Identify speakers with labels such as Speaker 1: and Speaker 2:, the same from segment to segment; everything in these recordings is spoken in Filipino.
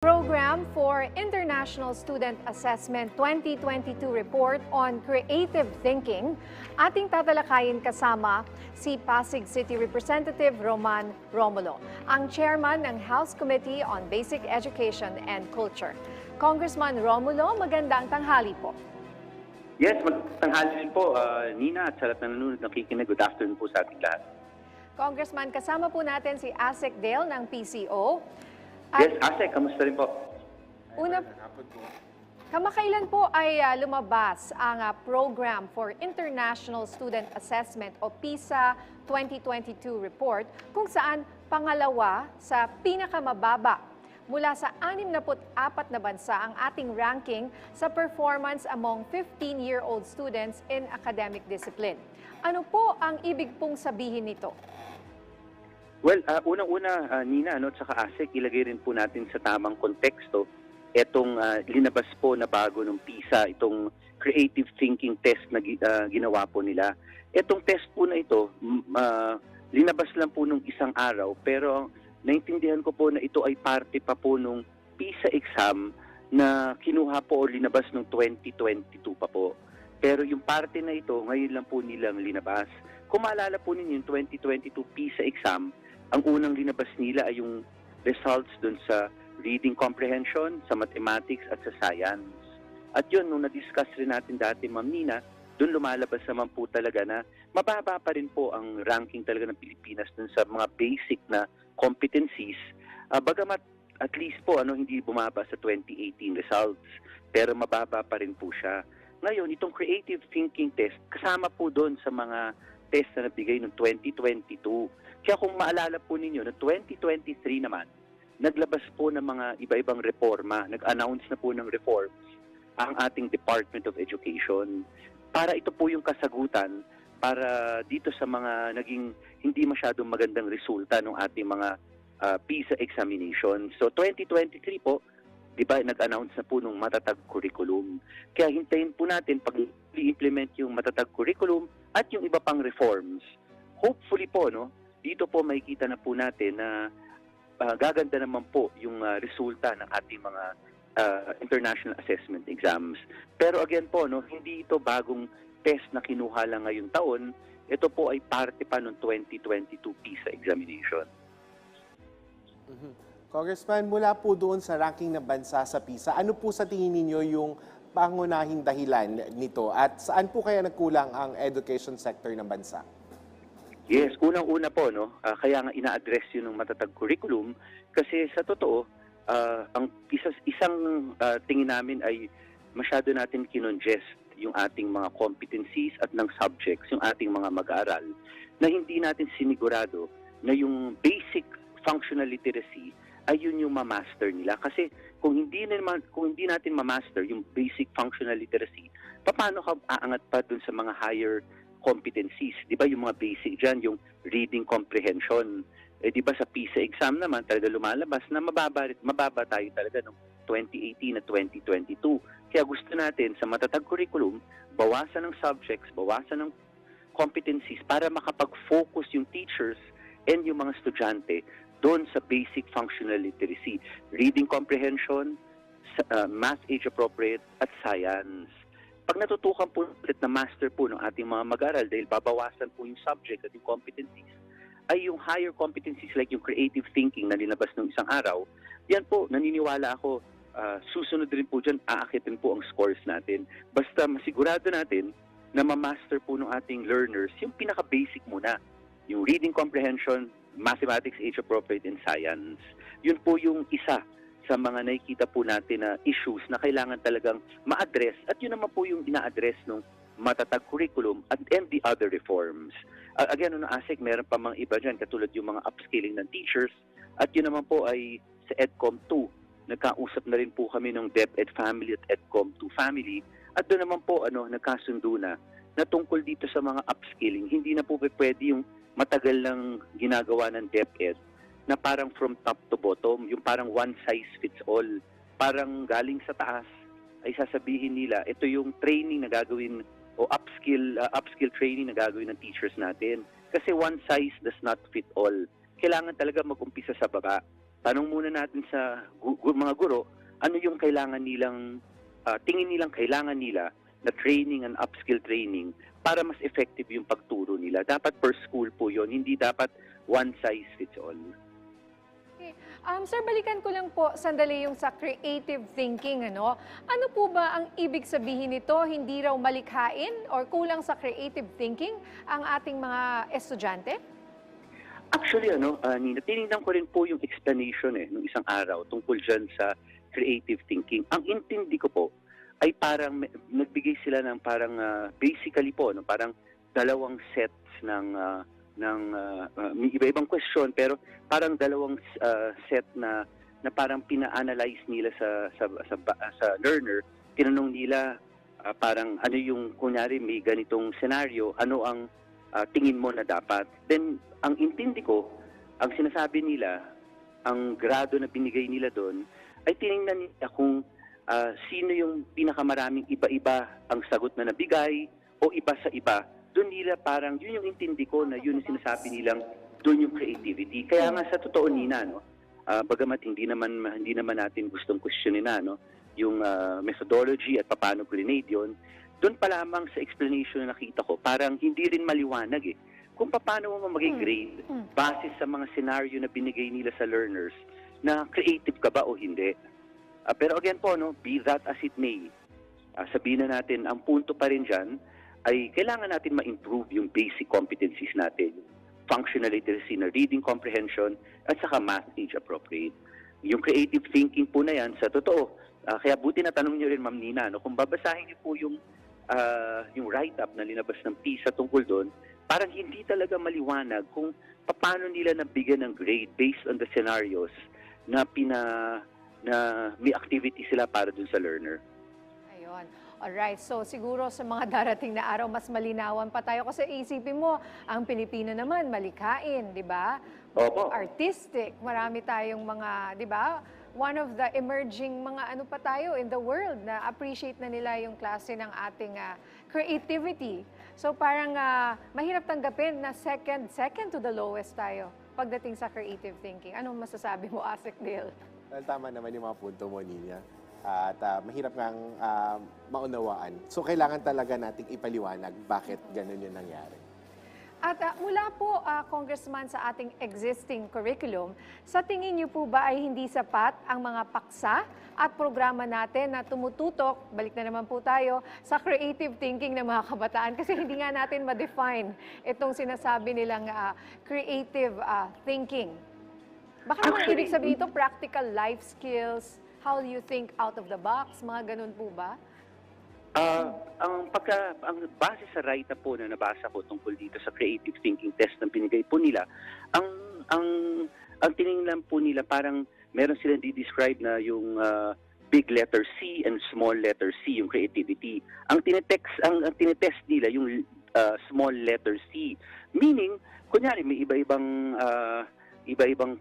Speaker 1: Program for International Student Assessment 2022 Report on Creative Thinking, ating tatalakayin kasama si Pasig City Representative Roman Romulo, ang chairman ng House Committee on Basic Education and Culture. Congressman Romulo, magandang tanghali po.
Speaker 2: Yes, magtanghali rin po, Nina, at sa lahat ng nanonood nakikinig. Good afternoon po sa ating lahat.
Speaker 1: Congressman, kasama po natin si Asek Dale ng PCO. At
Speaker 2: Yes, Asek, kamusta rin po?
Speaker 1: Kamakailan po ay lumabas ang Program for International Student Assessment o PISA 2022 report kung saan pangalawa sa pinakamababa mula sa 64 na bansa ang ating ranking sa performance among 15-year-old students in academic discipline. Ano po ang ibig pong sabihin nito?
Speaker 2: Well, unang-una, Nina, at saka Asek, ilagay rin po natin sa tamang konteksto itong linabas po na bago ng PISA, itong creative thinking test na ginawa po nila. Itong test po na ito, linabas lang po nung isang araw, pero naintindihan ko po na ito ay parte pa po nung PISA exam na kinuha po o linabas nung 2022 pa po. Pero yung parte na ito, ngayon lang po nilang linabas. Kung maalala po ninyo yung 2022 PISA exam, ang unang linabas nila ay yung results dun sa reading comprehension, sa mathematics at sa science. At yun, nung na-discuss rin natin dati, Ma'am Nina, dun lumalabas naman po talaga na mababa pa rin po ang ranking talaga ng Pilipinas dun sa mga basic na competencies. Bagamat at least po hindi bumaba sa 2018 results, pero mababa pa rin po siya. Ngayon, itong creative thinking test, kasama po doon sa mga test na nabigay noong 2022. Kaya kung maalala po ninyo, noong 2023 naman, naglabas po ng mga iba-ibang reforma, nag-announce na po ng reforms ang ating Department of Education. Para ito po yung kasagutan para dito sa mga naging hindi masyadong magandang resulta ng ating mga PISA examination. So 2023 po, di ba, nag-announce na po ng matatag curriculum. Kaya hintayin po natin pag i-implement yung matatag curriculum at yung iba pang reforms. Hopefully po, dito po makikita na po natin na gaganda naman po yung resulta ng ating mga international assessment exams. Pero again po, hindi ito bagong test na kinuha lang ngayong taon. Ito po ay parte pa ng 2022 PISA examination.
Speaker 3: Congressman, mula po doon sa ranking ng bansa sa PISA, ano po sa tingin ninyo yung pangunahing dahilan nito at saan po kaya nagkulang ang education sector ng bansa?
Speaker 2: Yes, unang-una po, kaya nga ina-address yun ng matatag curriculum kasi sa totoo, ang isang tingin namin ay masyado natin kinongest yung ating mga competencies at ng subjects, yung ating mga mag-aaral, na hindi natin sinigurado na yung basic functional literacy ay yun yung ma-master nila. Kasi kung hindi natin ma-master yung basic functional literacy, paano ka aangat pa dun sa mga higher competencies? Di ba yung mga basic dyan, yung reading comprehension. Di ba sa PISA exam naman talaga lumalabas na mababa tayo talaga noong 2018 at 2022. Kaya gusto natin sa matatag curriculum, bawasan ng subjects, bawasan ng competencies para makapag-focus yung teachers and yung mga estudyante doon sa basic functional literacy, reading comprehension, math age appropriate, at science. Pag natutukan po ulit na master po ng ating mga mag-aral dahil babawasan po yung subject at yung competencies, ay yung higher competencies like yung creative thinking na linabas ng isang araw, yan po, naniniwala ako, susunod rin po dyan, aakitin po ang scores natin. Basta masigurado natin na ma-master po ng ating learners yung pinaka-basic muna, yung reading comprehension, mathematics, age-appropriate, and science. Yun po yung isa sa mga nakikita po natin na issues na kailangan talagang ma-address at yun naman po yung ina-address ng matatag curriculum and the other reforms. Again, Asek, meron pa mga iba dyan katulad yung mga upskilling ng teachers at yun naman po ay sa EDCOM 2. Nagkausap na rin po kami ng DepEd family at EDCOM 2 family at doon naman po nagkasundo na tungkol dito sa mga upskilling. Hindi na po pwede yung matagal lang ginagawa ng DepEd na parang from top to bottom, yung parang one size fits all. Parang galing sa taas ay sasabihin nila, ito yung training na gagawin o upskill training na gagawin ng teachers natin. Kasi one size does not fit all. Kailangan talaga mag-umpisa sa baba. tanong muna natin sa mga guro, ano yung kailangan nilang, tingin nilang kailangan nila na training and upskill training para mas effective yung pagturo nila. Dapat per school po yun, hindi dapat one size fits all.
Speaker 1: Okay. Sir, balikan ko lang po sandali yung sa creative thinking. Ano po ba ang ibig sabihin nito? Hindi raw malikhain or kulang sa creative thinking ang ating mga estudyante?
Speaker 2: Actually, Nina, tinignan ko rin po yung explanation nung isang araw tungkol dyan sa creative thinking. Ang intindi ko po ay parang nagbigay sila ng parang basically po, parang dalawang sets ng may iba-ibang question pero parang dalawang set na parang pina-analyze nila sa learner. Tinanong nila parang ano yung kunyari may ganitong scenario, ano ang tingin mo na dapat. Then ang intindi ko, ang sinasabi nila, ang grado na binigay nila doon ay tiningnan nila kung sino yung pinakamaraming iba-iba ang sagot na nabigay o iba sa iba. Doon nila parang, yun yung intindi ko na yun yung sinasabi nilang doon yung creativity. Kaya nga sa totoo, Nina, bagamat hindi naman natin gustong questionin yung methodology at paano grenade yun, doon pa lamang sa explanation na nakita ko, parang hindi rin maliwanag kung paano mo mag-grade base sa mga scenario na binigay nila sa learners na creative ka ba o hindi. Pero again po, be that as it may, sabihin na natin, ang punto pa rin dyan ay kailangan natin ma-improve yung basic competencies natin, functional literacy na reading comprehension at saka math age appropriate. Yung creative thinking po na yan, sa totoo, kaya buti na tanong niyo rin, Ma'am Nina, kung babasahin niyo po yung write-up na linabas ng PISA tungkol doon, parang hindi talaga maliwanag kung paano nila nabigyan ng grade based on the scenarios na may activity sila para dun sa learner.
Speaker 1: Ayun. Alright, so siguro sa mga darating na araw, mas malinawan pa tayo. Kasi isipin mo, ang Pilipino naman, malikhain, di ba?
Speaker 2: Opo.
Speaker 1: Artistic, marami tayong mga, di ba? One of the emerging mga ano pa tayo in the world na appreciate na nila yung klase ng ating creativity. So parang mahirap tanggapin na second to the lowest tayo pagdating sa creative thinking. Anong masasabi mo, Asek Dale?
Speaker 3: Well, tama naman yung mga punto mo, Nina. At mahirap ngang maunawaan. So, kailangan talaga nating ipaliwanag bakit ganun yung nangyari.
Speaker 1: At mula po, Congressman, sa ating existing curriculum, sa tingin niyo po ba ay hindi sapat ang mga paksa at programa natin na tumututok, balik na naman po tayo, sa creative thinking ng mga kabataan? Kasi hindi nga natin ma-define itong sinasabi nilang creative thinking. Baka naman ibig sabihin ito, practical life skills, how you think out of the box, mga ganun po ba?
Speaker 2: Ang base sa write-up po na nabasa ko tungkol dito sa creative thinking test na binigay po nila, ang tiningnan po nila parang meron silang di-describe na yung big letter C and small letter C, yung creativity. Ang tinetest nila yung small letter C, meaning kunyari may iba-ibang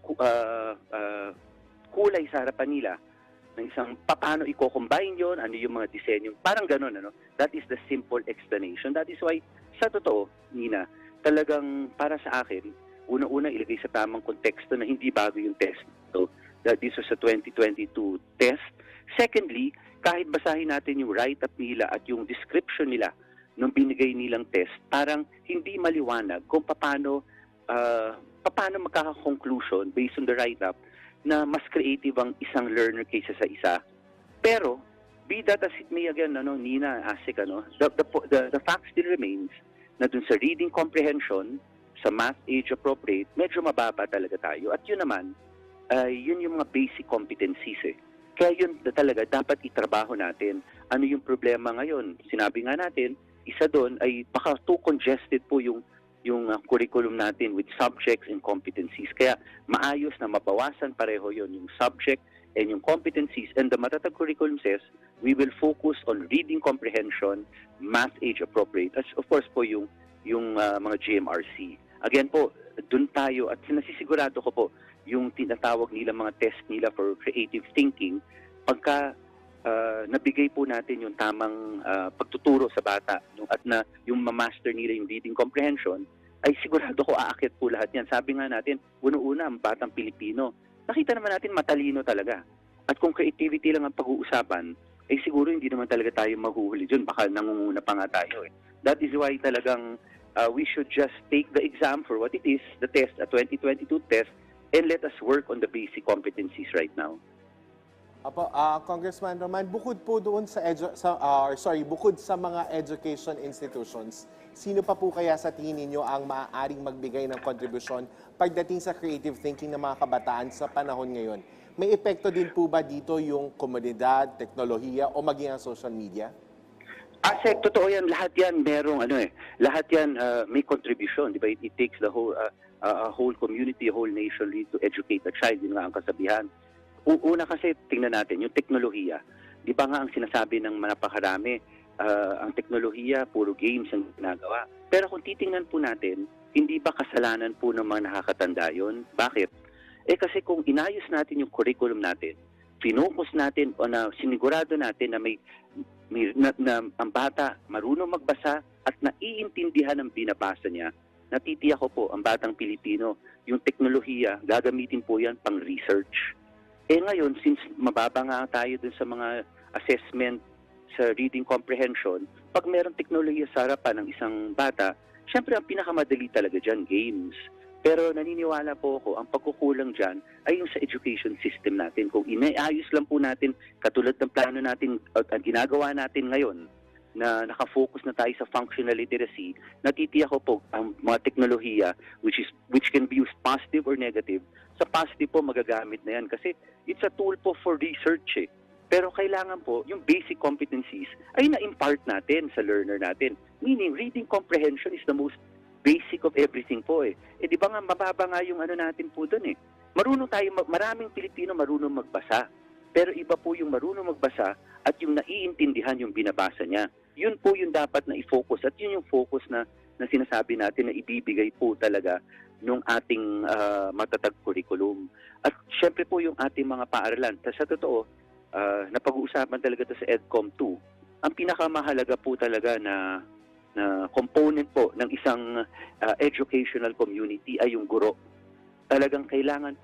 Speaker 2: kulay sa harapan nila ng isang paano i-combine yon, ano yung mga disenyo, parang ganun, That is the simple explanation. That is why, sa totoo, Nina, talagang para sa akin, una-una ilagay sa tamang konteksto na hindi bago yung test. So, this was a 2022 test. Secondly, kahit basahin natin yung write-up nila at yung description nila nung binigay nilang test, parang hindi maliwanag kung paano magkaka-conclusion based on the write-up na mas creative ang isang learner kaysa sa isa. Pero, be that as it may again, Nina, Asik, the fact still remains na dun sa reading comprehension, sa math age appropriate, medyo mababa talaga tayo. At yun naman, yun yung mga basic competencies Kaya yun talaga dapat itrabaho natin. Ano yung problema ngayon? Sinabi nga natin, isa doon ay baka too congested po yung curriculum natin with subjects and competencies. Kaya maayos na mabawasan pareho yon yung subject and yung competencies. And the Matatag curriculum says, we will focus on reading comprehension, math age appropriate, as of course po yung mga GMRC. Again po, dun tayo at sinasigurado ko po yung tinatawag nila mga test nila for creative thinking, pagka nabigay po natin yung tamang pagtuturo sa bata at na yung ma-master nila yung reading comprehension, ay sigurado ko aakyat po lahat yan. Sabi nga natin, una-una ang batang Pilipino, nakita naman natin matalino talaga. At kung creativity lang ang pag-uusapan, siguro hindi naman talaga tayo mahuhuli dyan. Baka nangunguna pa nga tayo eh. That is why talagang we should just take the exam for what it is, the test, a 2022 test, and let us work on the basic competencies right now.
Speaker 3: Apo, Congressman Roman, bukod po doon bukod sa mga education institutions, sino pa po kaya sa tingin ninyo ang maaaring magbigay ng kontribusyon pagdating sa creative thinking ng mga kabataan sa panahon ngayon? May epekto din po ba dito yung komunidad, teknolohiya o maging ang social media?
Speaker 2: Totoo yan. Lahat yan merong lahat yan may contribution, di ba? It takes the whole a whole community, a whole nation to educate a child. Yun nga ang kasabihan. Una kasi, tingnan natin, yung teknolohiya. Di ba nga ang sinasabi ng napakarami, ang teknolohiya, puro games ang ginagawa. Pero kung titingnan po natin, hindi ba kasalanan po ng mga nakakatanda yun? Bakit? Kasi kung inayos natin yung curriculum natin, finokus natin o na sinigurado natin na na ang bata marunong magbasa at naiintindihan ang binabasa niya, natitiyak ko po ang batang Pilipino, yung teknolohiya, gagamitin po yan pang research. Ngayon, since mababa nga tayo dun sa mga assessment sa reading comprehension, pag merong teknolohiya sa harapan ng isang bata, syempre ang pinakamadali talaga dyan, games. Pero naniniwala po ako, ang pagkukulang dyan ay yung sa education system natin. Kung inaayos lang po natin, katulad ng plano natin at ginagawa natin ngayon, na nakafocus na tayo sa functional literacy, natitiyak ko po ang mga teknolohiya which can be used positive or negative. Sa positive po magagamit na yan kasi it's a tool po for research eh. Pero kailangan po yung basic competencies ay na-impart natin sa learner natin. Meaning reading comprehension is the most basic of everything po eh. Di ba nga mababa nga yung natin po doon eh. Marunong tayo, maraming Pilipino marunong magbasa. Pero iba po yung marunong magbasa at yung naiintindihan yung binabasa niya. Yun po yung dapat na i-focus at yun yung focus na sinasabi natin na ibibigay po talaga nung ating matatag curriculum. At syempre po yung ating mga paaralan. Sa totoo, napag-uusapan talaga ito sa EDCOM 2. Ang pinakamahalaga po talaga na component po ng isang educational community ay yung guro. Talagang kailangan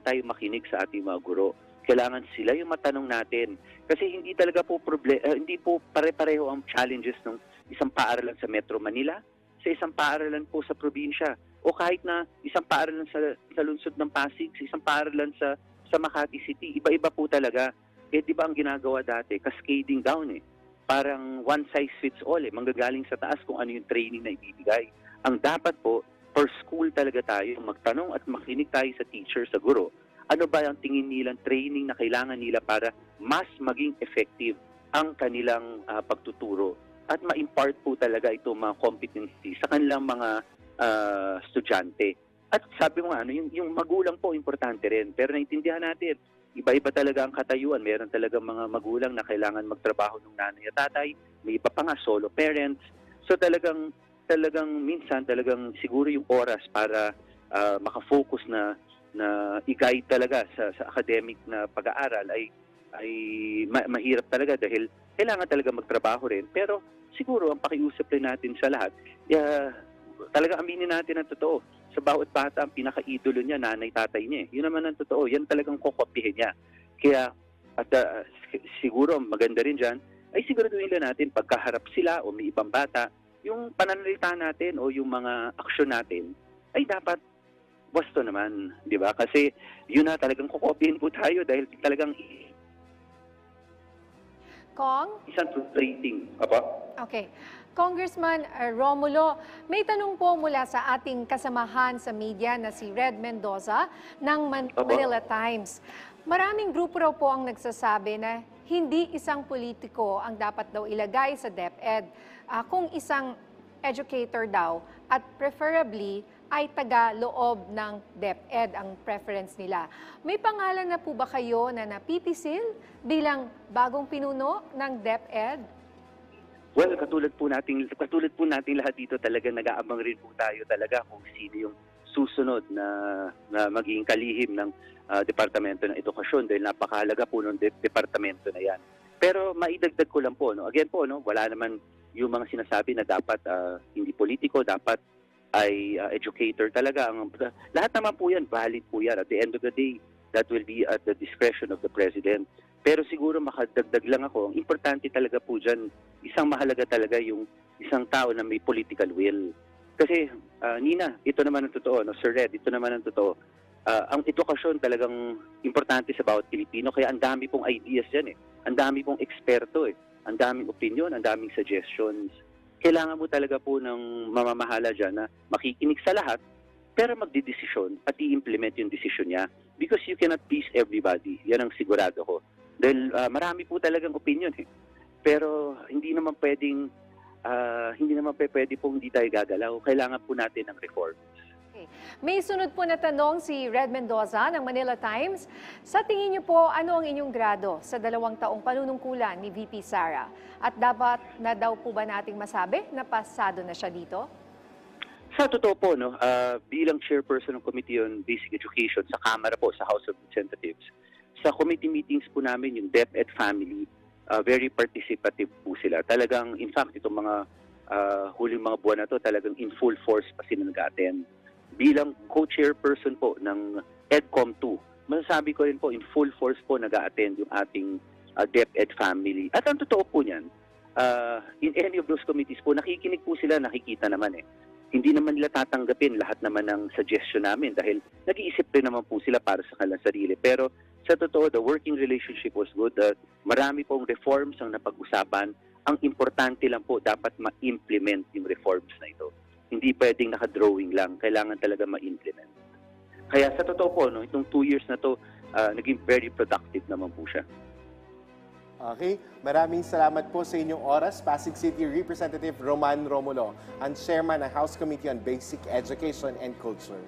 Speaker 2: tayo makinig sa ating mga guro. Kailangan sila yung matanong natin. Kasi hindi talaga po hindi po pare-pareho ang challenges ng isang paaralan sa Metro Manila, sa isang paaralan po sa probinsya, o kahit na isang paaralan sa lungsod ng Pasig, sa isang paaralan sa Makati City. Iba-iba po talaga. Di ba ang ginagawa dati? Cascading down eh. Parang one size fits all eh. Manggagaling sa taas kung ano yung training na ibibigay. Ang dapat po, per school talaga tayo, magtanong at makinig tayo sa teacher, sa guro. Ano ba ang tingin nilang training na kailangan nila para mas maging effective ang kanilang pagtuturo at ma-impart po talaga ito mga competency sa kanilang mga estudyante. At sabi mo yung magulang po importante rin. Pero naintindihan natin, iba-iba talaga ang katayuan. Meron talaga mga magulang na kailangan magtrabaho ng nanay at tatay. May iba pa nga solo parents. So talagang minsan siguro yung oras para makafocus na i-guide talaga sa academic na pag-aaral ay mahirap talaga dahil kailangan talaga magtrabaho rin. Pero siguro ang pakiusap rin natin sa lahat, talaga aminin natin ang totoo. Sa bawat bata, ang pinaka-idolo niya, nanay, tatay niya. Yun naman ang totoo. Yan talagang kokopihin niya. Kaya, siguro maganda rin dyan, ay siguraduhin lang natin pagkaharap sila o may ibang bata, yung pananalita natin o yung mga aksyon natin, ay dapat wasto naman, di ba? Kasi yun na talagang kukopihin po tayo dahil talagang isang rating. Apa?
Speaker 1: Okay. Congressman Romulo, may tanong po mula sa ating kasamahan sa media na si Red Mendoza ng Manila Times. Maraming grupo raw po ang nagsasabi na hindi isang politiko ang dapat daw ilagay sa DepEd, kung isang educator daw at preferably ay taga-loob ng DepEd ang preference nila. May pangalan na po ba kayo na napipisil bilang bagong pinuno ng DepEd?
Speaker 2: Well, katulad po nating lahat dito talaga nag-aabang rin po tayo talaga kung sino yung susunod na maging kalihim ng Departamento ng Edukasyon dahil napakahalaga po ng departamento na yan. Pero maidagdag ko lang po, again po, wala naman yung mga sinasabi na dapat hindi politiko, dapat ay educator talaga. Lahat naman po yan, valid po yan. At the end of the day, that will be at the discretion of the President. Pero siguro makadagdag lang ako, ang importante talaga po dyan, isang mahalaga talaga yung isang tao na may political will. Kasi, Nina, ito naman ang totoo, no? Sir Red, ito naman ang totoo. Ang edukasyon talagang importante sa bawat Pilipino, kaya ang dami pong ideas dyan eh. Ang dami pong eksperto eh. Ang daming opinion, ang daming suggestions. Kailangan mo talaga po ng mamamahala dyan na makikinig sa lahat, pero magdidesisyon at i-implement yung desisyon niya because you cannot please everybody. Yan ang sigurado ko. Dahil marami po talagang opinion eh. Pero hindi naman pwede pong hindi tayo gagalaw. Kailangan po natin ng reforms.
Speaker 1: Okay. May sunod po na tanong si Red Mendoza ng Manila Times. Sa tingin niyo po, ano ang inyong grado sa 2 taong panunungkulan ni VP Sara? At dapat na daw po ba nating masabi na pasado na siya dito?
Speaker 2: Sa totoo po, no, bilang chairperson ng Committee on Basic Education sa Kamara po, sa House of Representatives, sa committee meetings po namin, yung DepEd family, very participative po sila. Talagang, in fact, itong mga huling mga buwan na to, talagang in full force pa sila nag-attend. Bilang co-chairperson po ng EDCOM 2, masasabi ko rin po, in full force po nag-attend yung ating DepEd family. At ang totoo po niyan, in any of those committees po, nakikinig po sila, nakikita naman eh. Hindi naman nila tatanggapin lahat naman ng suggestion namin dahil nag-iisip rin naman po sila para sa kanilang sarili. Pero sa totoo, the working relationship was good. Marami pong reforms ang napag-usapan. Ang importante lang po, dapat ma-implement yung reforms na ito. Hindi pwedeng naka-drawing lang. Kailangan talaga ma-implement. Kaya sa totoo po, no, itong 2 years na to, naging very productive naman po siya.
Speaker 3: Okay, maraming salamat po sa inyong oras, Pasig City Representative Roman Romulo, ang chairman ng House Committee on Basic Education and Culture.